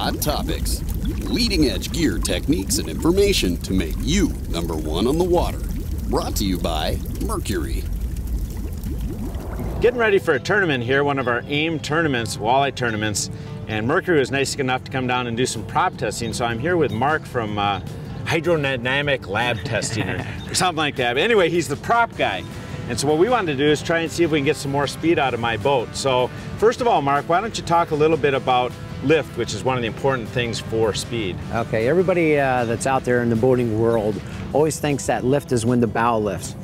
hot topics, leading edge gear techniques and information to make you #1 on the water. Brought to you by Mercury. Getting ready for a tournament here, one of our AIM tournaments, walleye tournaments, and Mercury was nice enough to come down and do some prop testing, so I'm here with Mark from Hydrodynamic Lab Testing or something like that. But anyway, he's the prop guy. And so what we wanted to do is try and see if we can get some more speed out of my boat. So first of all, Mark, why don't you talk a little bit about lift, which is one of the important things for speed. Okay, everybody that's out there in the boating world always thinks that lift is when the bow lifts.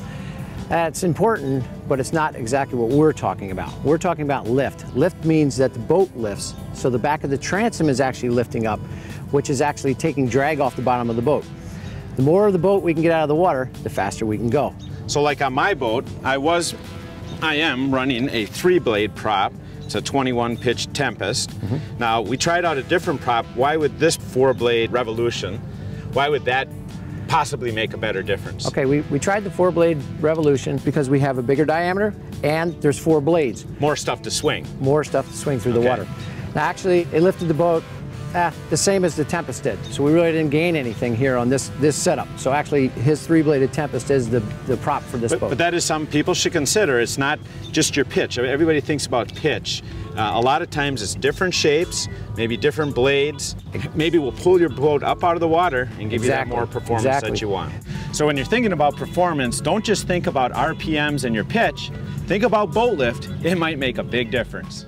That's important, but it's not exactly what we're talking about. We're talking about lift. Lift means that the boat lifts, so the back of the transom is actually lifting up, which is actually taking drag off the bottom of the boat. The more of the boat we can get out of the water, the faster we can go. So like on my boat, I am running a 3-blade prop. It's a 21 pitch Tempest. Now we tried out a different prop. Why would this 4-blade Revolution, why would that possibly make a better difference? Okay, we tried the 4-blade Revolution because we have a bigger diameter and there's 4 blades. More stuff to swing. More stuff to swing through the water. Now actually, it lifted the boat the same as the Tempest did. So we really didn't gain anything here on this setup. So actually, his 3-bladed Tempest is the prop for this boat. But that is something people should consider. It's not just your pitch. I mean, everybody thinks about pitch. A lot of times it's different shapes, maybe different blades. Maybe we'll pull your boat up out of the water and give you that more performance that you want. So when you're thinking about performance, don't just think about RPMs and your pitch. Think about boat lift. It might make a big difference.